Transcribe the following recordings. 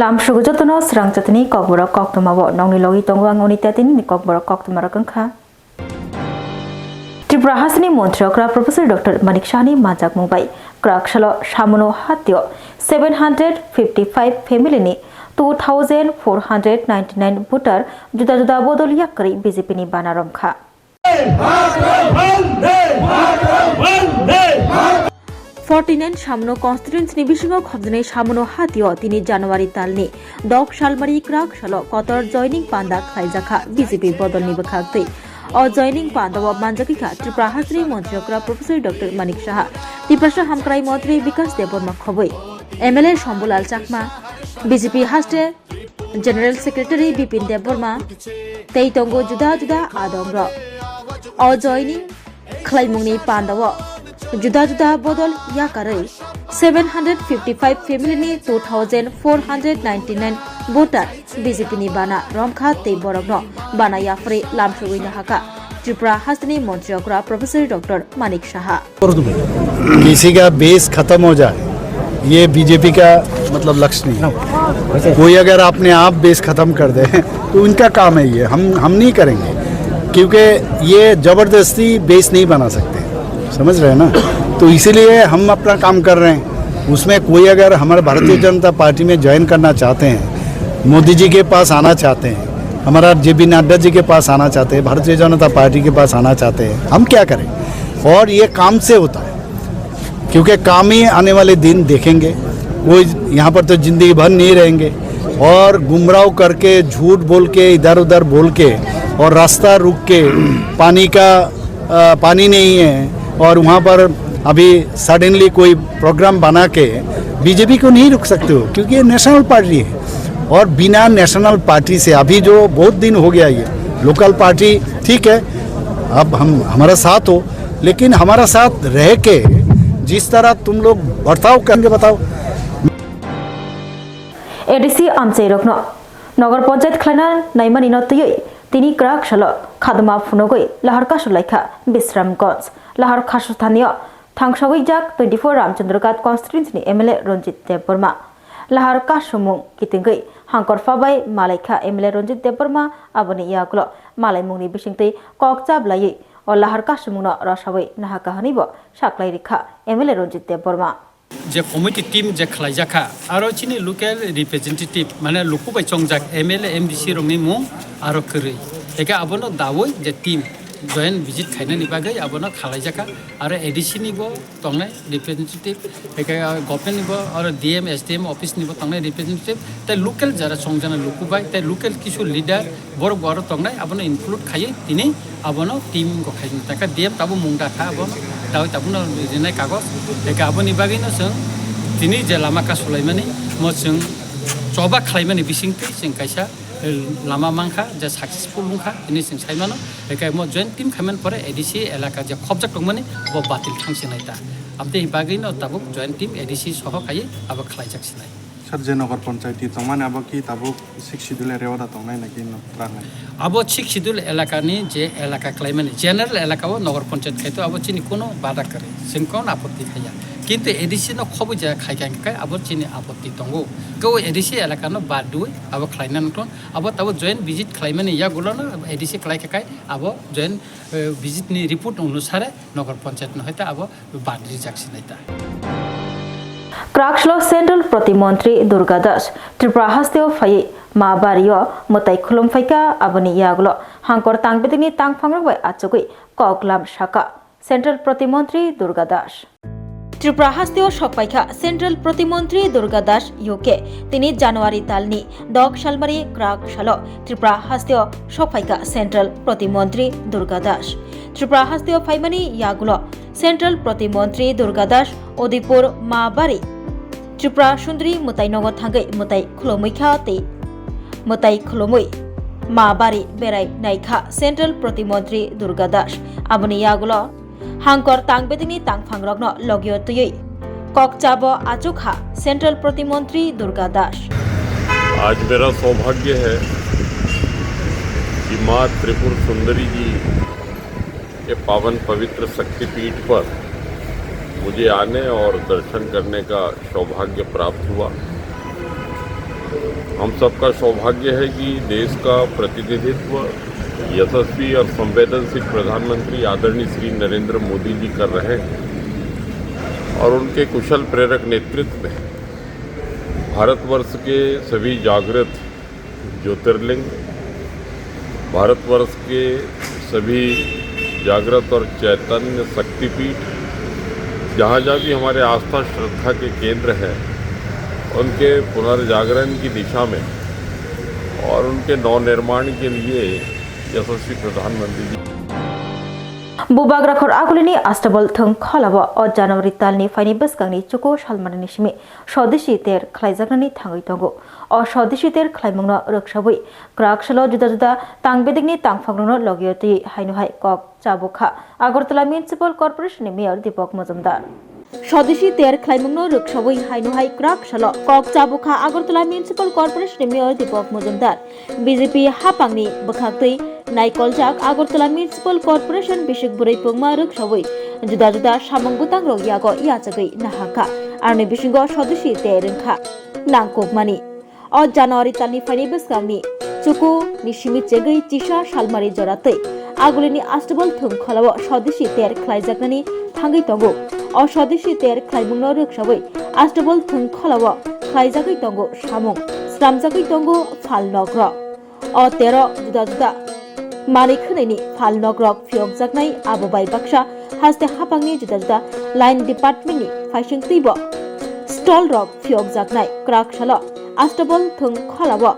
Lam Swrangchati Swrangchati Kokborok Koktwma nongni logi tongwang oni tatin ni Kokborok Koktwma rakangkha. Tripura Hasani Montrokra Professor Dr. Manik Shani Majak Mumbai Krakshalo Shamono Hatyo 755 family ni 2499 voter juda bodol yakri BJP ni banarom kha. 49 সামনো constituency ni bisingo khobjane সামনো হাতিও 3 জানুয়ারি তালনি দক শালমারি ক্রাক শালো কতর জয়নিং পান্দা খাইজাখা বিজেপি বদলনি বখাগতৈ অ জয়নিং পান্দা মানজাকিখা ত্রিপুরা হাসনি মন্ত্রীকরা প্রফেসর ডক্টর মানিক সাহা ত্রিপুরা হামক্রাই মন্ত্রী বিকাশ দেববর্মা খবই এমএলএ শম্বুলাল চাকমা বিজেপি হাস্টে জেনারেল সেক্রেটারি বিপিন দেববর্মা তেইতঙ্গো जुदा আদংর অ জয়নিং খাইমুংনি পান্দাও जुदा बदल याकारै 755 family ni 2499 voter BJP ni bana romkha tei borokno bana yafre lamsogoi na haka Tripura हस्तनी मंत्रियों प्रोफेसर डॉक्टर मानिक शाह किसी का बेस खत्म हो जाए ये बीजेपी का मतलब लक्ष्य नहीं। कोई अगर अपने आप बेस खत्म कर दे तो उनका काम है ये, हम नहीं करेंगे क्योंकि ये जबरदस्ती बेस नहीं बना सकते, समझ रहे हैं ना। तो इसीलिए हम अपना काम कर रहे हैं। उसमें कोई अगर हमारे भारतीय जनता पार्टी में ज्वाइन करना चाहते हैं, मोदी जी के पास आना चाहते हैं, हमारा JB नड्डा जी के पास आना चाहते हैं, भारतीय जनता पार्टी के पास आना चाहते हैं, हम क्या करें। और ये काम से होता है क्योंकि काम ही आने वाले दिन देखेंगे। कोई यहाँ पर तो ज़िंदगी भर नहीं रहेंगे और गुमराह करके झूठ बोल के इधर उधर बोल के और रास्ता रुक के पानी नहीं है और वहाँ पर अभी सडनली कोई प्रोग्राम बना के बीजेपी को नहीं रुक सकते हो क्योंकि ये नेशनल पार्टी है। और बिना नेशनल पार्टी से अभी जो बहुत दिन हो गया ये लोकल पार्टी ठीक है, अब हमारा साथ हो, लेकिन हमारा साथ रह के जिस तरह तुम लोग बर्ताव करेंगे बताओ। एडीसी आमचे रखनो नगर पंचायत खलाना नाइमानी नतयै तिनी क्राक शालो खादमा फुनगै लाहार कासुलाइखा विश्रामगंज लाहार खासस्थानीय थांगसगै जाक 24 रामचंद्रघाट कन्स्टिट्युएन्सि एमएलए रंजित देबबर्मा लाहार कासुमुं कितिंगै हांकरफाबाय मालाइखा एमएलए रंजित देबबर्मा आबनि यागलो मालाइमुंनि बिसिंतै ककचाबलायै अ लाहार कासुमुंनो रसाबै नाहाकाहानिबो साक्लाइ रेखा एमएलए रंजित देबबर्मा जे कमिटी टीम जे खलाइजाखा आरो चिनि लोकल रिप्रेजेंटेटिव माने लुकुबाय चंगजाक एमएलए एमडीसी रंनि मुं आरो खोरै एका आबनो दावै जे टीम जयन विजिट खाइनानि बागै आबनो खलाइजाखा आरो एडीसी निबो तंनाय रिप्रेजेंटेटिव एका गभर्नमेंट निबो आरो डीएम एसडीएम ऑफिस निबो तंनाय रिप्रेजेंटेटिव ते लोकल जरा चंगजाना लुकुबाय ते लोकल किसु लीडर बर बर तंनाय आबनो इनक्लूड खायै दिनै आबनो टीम को खाइनि ताका डीएम ताबो मुंदाखा आबनो दावै ताबनो रिनाय कागज एका आबनि बागैनो जों दिनै जे लामा कासुलायमानि मो जों जबा खालायमानि बिसिंथि जों कायसा लामा मांखा जे सक्सेसफुल मुखा इनि जों साइमानो एका मो जॉइंट टीम खायमान परे एडीसी एलाका जे खबजाक दंमानि बो बातिल थांसिनायता आमते बागैनो ताबुक जॉइंट टीम एडीसी सह खायै आबो खालायजाकसिनाय सर जे नगर पंचायती तमाने अब कि ताबुक 6 शिड्यूल रेवादा तंनाय नाकि नत्रानाय अब 6 शिड्यूल एलाकानि जे एलाका क्लाइमानि जनरल एलाकाव नगर पंचायत खायतो अब चिनि कोनो बाधा करे जों कोन आपत्ति थाया किन्तु एडीसी न खबु जा खायखाय अब चिनि आपत्ति दंगो गो एडीसी एलाका न बादुय अब खायना नथन अब ताबो जॉइंट विजिट खायमानि या गुलना एडीसी खायखाय अब जॉइंट विजिट नि रिपोर्ट अनुसारे नगर पंचायत न हयता अब बादरि जाकसिनायता क्राक्सलो सेंट्रल प्रतिमंत्री दुर्गा दास त्रिपुरा हस्तेव फायै माबारियो मताइ खुलुमफाइका आबनि यागलो हांकर तांगबेदिनि तांगफांगबाय आचगै ककलाम शाखा central प्रतिमंत्री Durga Das Tripura हस्तेव सकपाइखा central प्रतिमंत्री Durga Das UK 3 জানুয়ারি तालनि दक शालमारी क्राक शालो त्रिपुरा हस्तेव सकपाइखा सेंट्रल प्रतिमंत्री दुर्गा दास त्रिपुरा हस्तेव फाइमानि यागलो सेंट्रल प्रतिमंत्री दुर्गा दास उदयपुर माबारि त्रिपुरा सुंदरी मुताइ नगर थांगै मुताइ खुलुमैखा ते मुताइ खुलुमै माबारि बेराय नायखा सेंट्रल प्रतिमंत्री दुर्गा दास आबनि यागलो हांकर तांगबेदिनि तांगफांग्रगनो लगियतयै ककचाबो आचुखा सेंट्रल प्रतिमंत्री दुर्गा दास आज मेरा सौभाग्य है कि माँ त्रिपुर सुंदरी जी के पावन पवित्र शक्तिपीठ पर मुझे आने और दर्शन करने का सौभाग्य प्राप्त हुआ। हम सबका सौभाग्य है कि देश का प्रतिनिधित्व यशस्वी और संवेदनशील प्रधानमंत्री आदरणीय श्री नरेंद्र मोदी जी कर रहे हैं और उनके कुशल प्रेरक नेतृत्व में भारतवर्ष के सभी जागृत ज्योतिर्लिंग, भारतवर्ष के सभी जागृत और चैतन्य शक्तिपीठ, जहाँ जहाँ भी हमारे आस्था श्रद्धा के केंद्र हैं, उनके पुनर्जागरण की दिशा में और उनके नवनिर्माण के लिए यशस्वी प्रधानमंत्री जी बुबाग रखर आगुलिनी आस्ताबल थं खलाबो अ जनवरी तालनि फाइनि बसगांनि चुको सालमानि सिमे स्वदेशी तेर खलाइजागनानि थाङै दंगो अ स्वदेशी तेर खलाइमंनो रक्षाबै क्राकसलो जुदा जुदा तांगबेदिगनि तांफांग्रनो लगियति हाइनुहाय कक चाबुखा आगरतला म्युनिसिपल कर्पोरेशननि मेयर दीपक मजुमदार स्वदेशी तेर खलाइमंनो रक्षाबै हाइनुहाय क्राकसलो कक चाबुखा आगरतला म्युनिसिपल कर्पोरेशननि मेयर दीपक मजुमदार बीजेपी हापांनि बखाक्तै नाइकलजाक आगरतला म्युनिसिपल कर्पोरेशन बिसिक बुरै पुंमा रक्षाबै जुदा जुदा सामंग बुतां रगियागो याचगै नाहाका आरनि बिसिंगो स्वदेशी तेरंखा नांकोकमानि अ जानुवारि तालनि फाइनि बसगांनि चुकु निसिमि चेगै चिसा सालमारि जरातै आगुलिनि आस्ताबल थुम खलाबो स्वदेशी तेर खलाइजागनानि थांगै दंगो अ स्वदेशी तेर खलाइमुंनो रक्षाबै आस्ताबल थुम खलाबो खलाइजागै दंगो सामंग स्रामजागै दंगो फाल नग्र अ 13 जुदा जुदा मानिक होनायनि फाल नग्रक फियगजागनाय आबोबाय बाक्सा हास्ते हापांनि जुदा जुदा लाइन डिपार्टमेन्टनि फाइसिंतैबो स्टल रक फियगजागनाय क्राकसाल आस्ताबल थुं खलाबो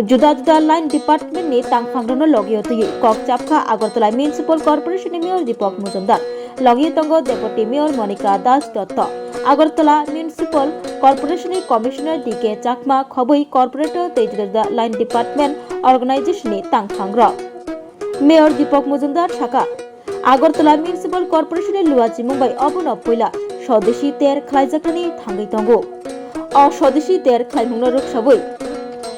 जुदा जुदा लाइन डिपार्टमेन्टनि तांफांग्रनो लगियतयै ककचाबखा आगरतला म्युनिसिपल कर्पोरेशननि मेयर दीपक मजुमदार लगियतंगो deputy mayor Manika Das Dutta Agartala municipal कर्पोरेशननि कमिशनार डीके चाकमा खबै कर्पोरेटर तै जुदा जुदा लाइन डिपार्टमेन्ट अर्गानाइजेशननि तांफांग्र मेयर दीपक मजुमदार शाखा आगरतला म्युनिसिपल कर्पोरेशननि लुवाची मुंबई अबन पयला स्वदेशी तेर खलाइजागनानि थांगै दंगो अ स्वदेशी तेर खलाइमुंनो रक्षाबै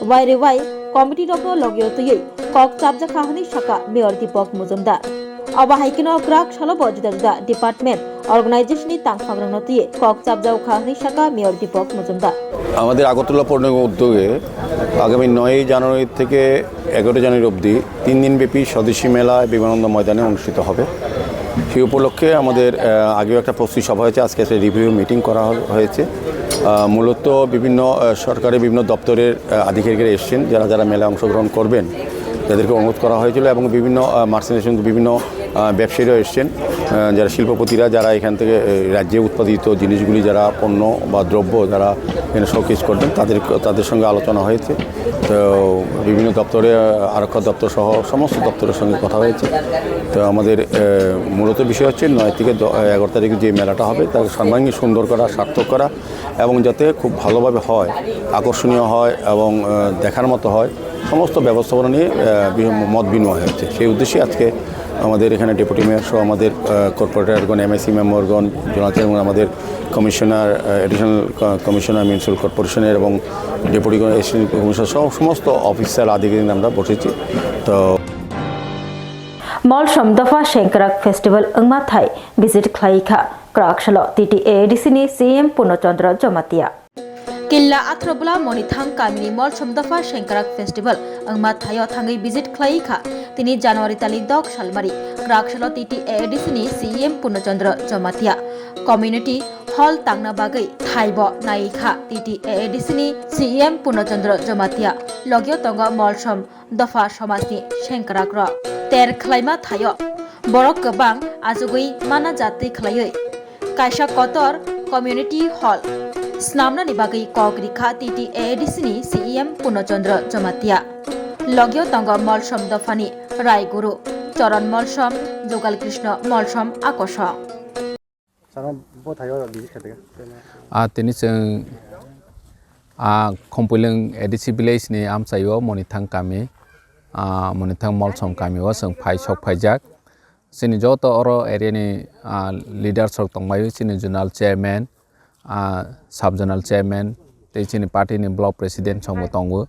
वाइरे वाइ कमिटि रखनो लगियतयै कक चाबजाखाहानि शाखा मेयर दीपक मजुमदार अबाहायकिनो ग्राक सालबो जुदा जुदा डिपार्टमेंट अर्गानाइजेशननि तांफांग्रनतयै कक चाबजाखाहानि शाखा मेयर दीपक मजुमदार আমাদের আগরতলা পৌর নিগম উদ্যোগে আগামী 9 জানুয়ারি থেকে 11 জানুয়ারি অবধি 3 দিনব্যাপী স্বদেশী মেলা বিমানবন্দর ময়দানে অনুষ্ঠিত হবে। সেই উপলক্ষে আমাদের আগেও একটা প্রস্তুতি সভা হয়েছে, আজকে একটা রিভিউ মিটিং করা হয়েছে। মূলত বিভিন্ন সরকারি বিভিন্ন দপ্তরের আধিকারিকরা এসেছেন, যারা যারা মেলায় অংশগ্রহণ করবেন তাদেরকে অনুরোধ করা হয়েছিল এবং বিভিন্ন মার্চেন্টেশন বিভিন্ন ব্যবসায়ীরাও এসেছেন, যারা শিল্পপতিরা যারা এখান থেকে রাজ্যে উৎপাদিত জিনিসগুলি যারা পণ্য বা দ্রব্য যারা এখানে শোকেস করবেন তাদের সঙ্গে আলোচনা হয়েছে। তো বিভিন্ন দপ্তরে আরক্ষা দপ্তর সহ সমস্ত দপ্তরের সঙ্গে কথা হয়েছে। তো আমাদের মূলত বিষয় হচ্ছে 9 থেকে 11 তারিখে যে মেলাটা হবে তাকে সর্বাঙ্গীন সুন্দর করা, সার্থক করা এবং যাতে খুব ভালোভাবে হয়, আকর্ষণীয় হয় এবং দেখার মতো হয়, সমস্ত ব্যবস্থাপনা নিয়ে মত বিনিময় হয়েছে। সেই উদ্দেশ্যে আজকে আমাদের এখানে ডেপুটি মেয়র সহ আমাদের কর্পোরেটরগণ, এমআইসি মেম্বারগণ, জোনাল চেয়ারম্যান, আমাদের কমিশনার, এডিশনাল কমিশনার মিউনিসিপ্যাল কর্পোরেশনের এবং ডেপুটি অ্যাসিস্ট্যান্ট কমিশনার সহ সমস্ত অফিসার আধিকারিক আমরা বসেছি। তো मॉल दफा शेंकराक फेस्टिवल अंगमा थाई विजिट खलाइखा क्राकशलो TTADCनि CM पूर्णचंद्र जमातिया किल्ला आथ्रबुला मनिथां कामिनि मॉल दफा शेंकराक फेस्टिवल अंगमा थायो थांगै विजिट खलाइखा तिनि जानुवारि तालि 10 सालमारि क्राकशलो TTADCनि CM पूर्णचंद्र जमातिया कम्युनिटी हॉल तांगना बागै थाइबो नाइखा TTADCनि CM पूर्णचंद्र जमातिया लगियो तंग मॉल दफा समाजनि शेंकराक र तेर खलाइमा थायो बरक गोबां आजुगै माना जाति खलायै कायसा कतर कम्युनिटी हॉल स्नामनानि बागै कग्रिखा TTADCनि CM पूर्णचंद्र जमातिया लगियो तंग मलसम दफानि रायगुरु चरण मलसम जोगाल कृष्ण मलसम आकर्ष तिनि जों खम्पैलों ADC विलेज नि आमसायो मनिथां गामि मनिथां मलसम गामियाव जों सक फाइजाक जोंनि जत अर एरियानि लिडार सक दंबायो, जोंनि जोनाल चेयारमेन, साब जोनाल चेयारमेन, जोंनि पार्टीनि ब्लक प्रेसिडेन्ट संबो दंबो,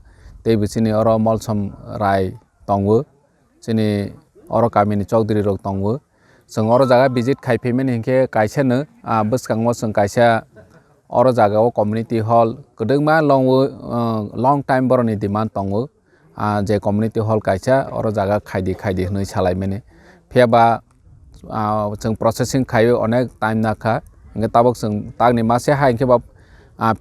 जोंनि अर मलसम राय दंबो, जोंनि अर गामिनि चौधरी रक दंबो। जों अर जागा विजिट खायफैमेन हिंखे कायसानो बसगाङाव जों कायसा oro jaga o community hall kedengma long time boroni demand tongo je community hall kaisa oro jaga khaidi hnoi salai mene pheba जों processing खायो अनेक टाइम नाखा इंगे ताबक जों तागनि मासे हाय केबा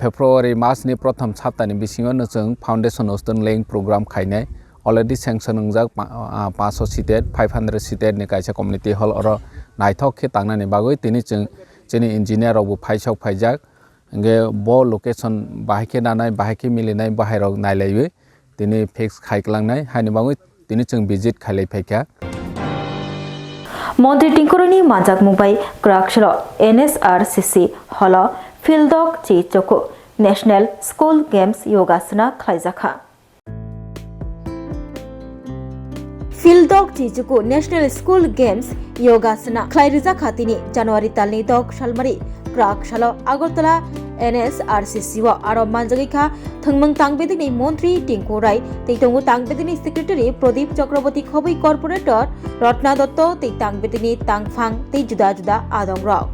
फेब्रुवारि मासनि प्रथम सप्ताहनि बिसिङावनो जों फाउन्डेसन अस्टन लेइं प्रोग्राम खायनाय अलरेडी सेंक्शन नंजाक 500 सीटेड 500 सीटेड नि कायसा कम्युनिटी हॉल और नायथक खे तांनानि बागै तिनि जों जेनि इंजिनियर आबो फाइसक फाइजाक इंगे बो लोकेशन बाहायके नानाय बाहायके मिलिनाय बाहायराव नायलायबो तिनि फिक्स खायख्लांनाय हानि बागै तिनि जों विजिट खायलाय फायका मन्त्री टिंकुरनि माजाक मुंबाई क्राकशल NSRCC हल फिल्डक ची चोको नेशनल स्कूल गेम्स योगासना खायजाखा फिल्डक ची चोको नेशनल स्कूल गेम्स योगासना खायरिजा खातिनि जनवरी तालनि दक सालमारि क्राकशल आगरतला NSRCC व आरो मानजगिखा थंमंग तांगबेदिनि मन्त्री टिंकु राय तैतंगु तांगबेदिनि सेक्रेटारि प्रदीप चक्रवर्ती खबै कॉर्पोरेटर रत्ना दत्त तै तांगबेदिनि तांगफांग तै जुदा जुदा आदंराव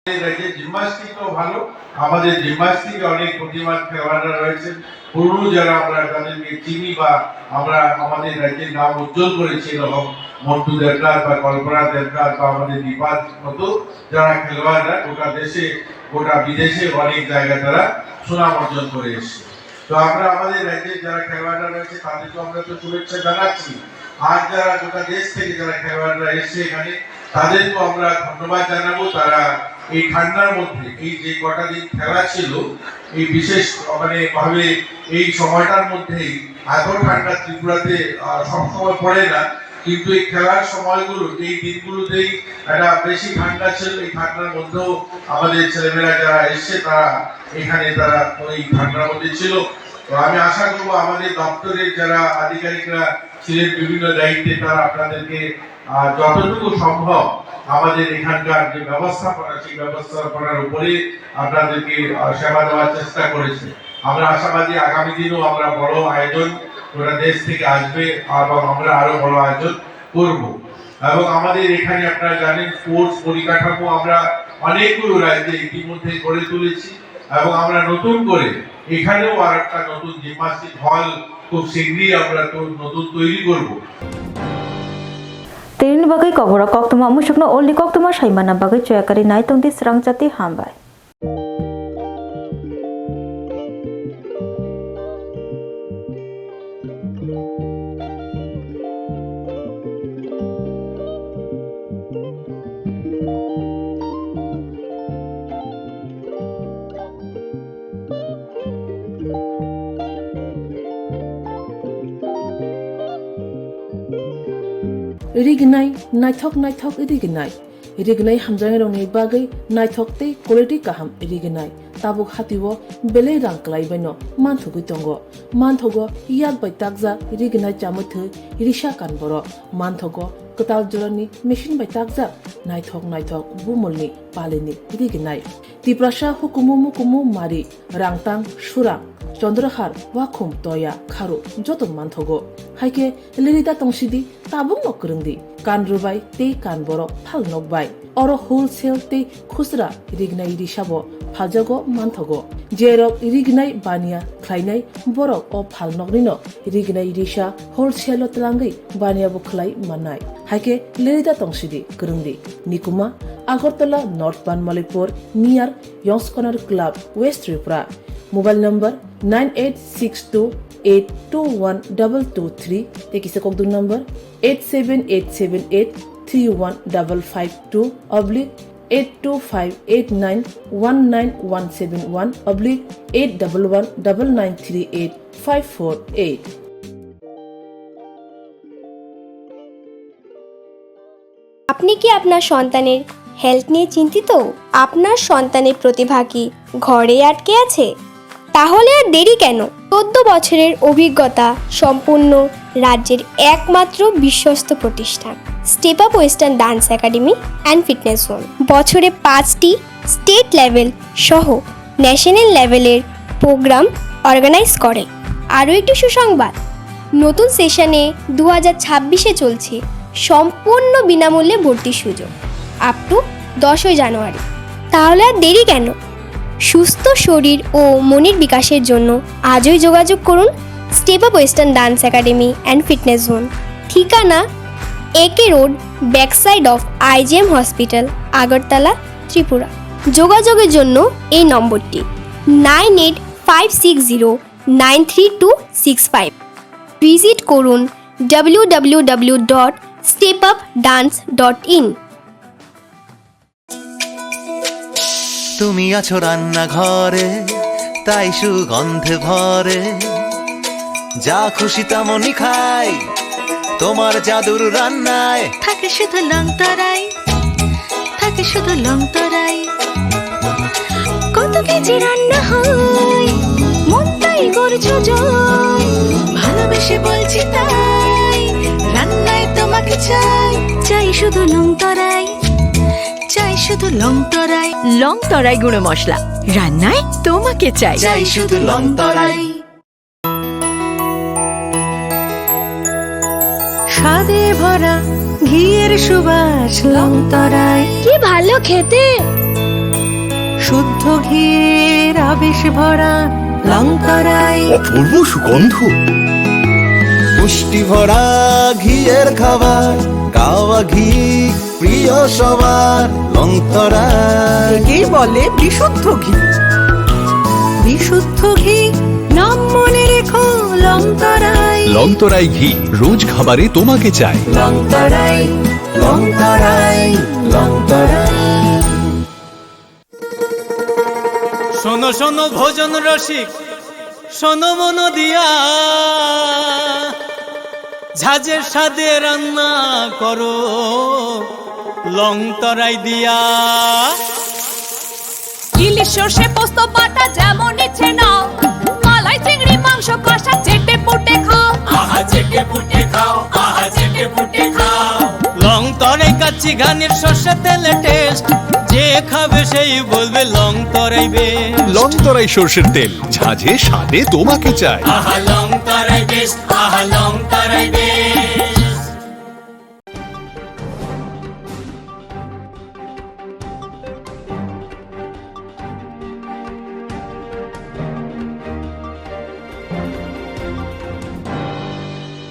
রাজ্যে জিমন্যাস্টিকও ভালো আমাদের জিমন্যাস্টিকে অনেক প্রতিভাবান খেলোয়াড়রা রয়েছে পুরনো যারা আমরা তাদেরকে চিনি বা আমরা আমাদের রাজ্যের নাম উজ্জ্বল করেছি এরকম মন্টু দেবনাথ বা কল্পনা দেবনাথ বা আমাদের দীপার মতো যারা খেলোয়াড়রা গোটা দেশে গোটা বিদেশে অনেক জায়গায় তারা সুনাম অর্জন করে এসেছে তো আমরা আমাদের রাজ্যের যারা খেলোয়াড়রা রয়েছে তাদেরকে আমরা তো শুভেচ্ছা জানাচ্ছি আর যারা গোটা দেশ থেকে যারা খেলোয়াড়রা এসেছে এখানে তাদেরকে আমরা ধন্যবাদ জানাবো তারা এই ঠান্ডার মধ্যে এই যে কটা দিন খেলা ছিল এই বিশেষ মানে ভাবে এই সময়টার মধ্যেই এত ঠান্ডা ত্রিপুরাতে সবসময় পড়ে না কিন্তু এই খেলার সময়গুলো এই দিনগুলোতেই একটা বেশি ঠান্ডা ছিল এই ঠান্ডার মধ্যেও আমাদের ছেলেমেয়েরা যারা এসছে তারা এখানে তারা ওই ঠান্ডার মধ্যে ছিল তো আমি আশা করবো আমাদের দপ্তরের যারা আধিকারিকরা ছিলেন বিভিন্ন দায়িত্বে তারা আপনাদেরকে যতটুকু সম্ভব আমাদের এখানকার যে ব্যবস্থাপনা সেই ব্যবস্থাপনার উপরে আপনাদেরকে সেবা দেওয়ার চেষ্টা করেছে আমরা আশাবাদী আগামী দিনও আমরা বড় আয়োজন গোটা দেশ থেকে আসবে এবং আমরা আরো বড় আয়োজন করব এবং আমাদের এখানে আপনারা জানেন স্পোর্টস পরিকাঠামো আমরা অনেকগুলো রাজ্যে ইতিমধ্যে গড়ে তুলেছি এবং আমরা নতুন করে এখানেও আরেকটা নতুন জিমন্যাস্টিক হল খুব শীঘ্রই আমরা নতুন তৈরি করব तेरिन बागै Kokborok Koktwma मुसुकनो ओलि Koktwma साइमाना बागै चयाकारि नायतंगति Swrangchati हामबाय रिगनाय नायथक रिगनाय हामजांग रंनि बागै नायथक तै क्वालिटी काहाम रिगनाय ताबुक हातिवो बेले रां क्लाइबायनो मानथुगै दंगो मानथगो याद बाय तागजा रिगनाय चामथो रिसा कानबरो मानथगो कताल जरानि मेशिन बाय तागजा नायथक बुमलनि पालिनि रिगनाय तिप्रासा हुकुमु मारि रांतां सुरा चंद्रहार वाखुम तोया खारु जतन मानथगो हाइके लिरिदा तंसिदि ताबुक नकरंदि कानरुबाय ते कानबरो फाल नकबाय अर होलसेल ते खुसरा रिगनाय रिसाबो फाजगो मानथगो जेरक रिगनाय बानिया ख्लायनाय बरक अ फाल नकनिनो रिगनाय रिसा होलसेल तलांगै बानियाबो ख्लाय मानाय हाइके लिरिदा तंसिदि करंदि निकुमा Agartala north Banamalipur near young's corner club west Tripura mobile number 9862821223 तेकिसे कोकदुन नंबर 87878315552 828919171/8119938 আপনি কি আপনার সন্তানের হেলথ নিয়ে চিন্তিত? আপনার সন্তানের প্রতিভা কি ঘরে আটকে আছে? তাহলে আর দেরি কেন? 14 বছরের অভিজ্ঞতা সম্পূর্ণ রাজ্যের একমাত্র বিশ্বস্ত প্রতিষ্ঠান step up western dance academy and fitness zone বছরে 5টি স্টেট লেভেল সহ ন্যাশনাল লেভেলের প্রোগ্রাম অর্গানাইজ করে। আরও একটি সুসংবাদ, নতুন সেশনে 2026-এ চলছে সম্পূর্ণ বিনামূল্যে ভর্তির সুযোগ আপ টু 10 জানুয়ারি। তাহলে আর দেরি কেন? সুস্থ শরীর ও মনের বিকাশের জন্য আজই যোগাযোগ করুন step up western dance academy and fitness zone. ঠিকানা AK road, backside of IGM hospital, Agartala, Tripura. যোগাযোগের জন্য এই নম্বরটি 9856093265। ভিজিট করুন www.stepupdance.in। তুমি আছো রান্নাঘরে, তাই সুগন্ধে ভরে, যা খুশি তেমনই খাই তোমার জাদুর রান্নায়। থাকে শুধু লং তরাই, থাকে শুধু লং তরাই, কত কেজি রান্না হয় মন তাই করছো জয়। ভালোবেসে বলছি তাই, রান্নায় তোমাকে চাই, চাই শুধু লং তরাই, চাই শুধু লং তরাই। লং তরাই গুঁড়ো মশলা, রান্নায় তোমাকে চাই, চাই শুধু লং তরাই। স্বাদে ভরা ঘিয়ের সুবাস লং তরাই, কি ভালো খেতে। শুদ্ধ ঘিয়ের আবেশ ভরা লং তরাই, অপূর্ব সুগন্ধ, পুষ্টি ভরা ঘিয়ের খাবার, গাওয়া ঘি প্রিয় সবার লং তরাই। একেই বলে বিশুদ্ধ ঘি, বিশুদ্ধ ঘি নাম মনে রেখো লং তরাই। লং তরাই ঘি রোজ খাবারে তোমাকে চাই। লং তরাই, লং তরাই, লং তরাই। শোনো শোনো ভোজন রসিক, শোনো মন দিয়া, ঝাঁঝের স্বাদে রান্না করো লং তরাই দিয়া। ইলিশ সর্ষে পোস্ত বাটা যেমন ইচ্ছে নাও, মালাই চিংড়ি মাংস কষা চেটে পুটে খাও, আহা চেটে পুটে খাও, আহা চেটে পুটে খাও। লং তরাই কাচ্চি ঘানির সর্ষে তেলে টেস্ট, যে খাবে সেই বলবে লং তরাই বেশ। লং তরাই সর্ষের তেল, ঝাঁঝে স্বাদে তোমাকে চাই। আহা লং তরাই বেশ, আহা লং তরাই বেশ।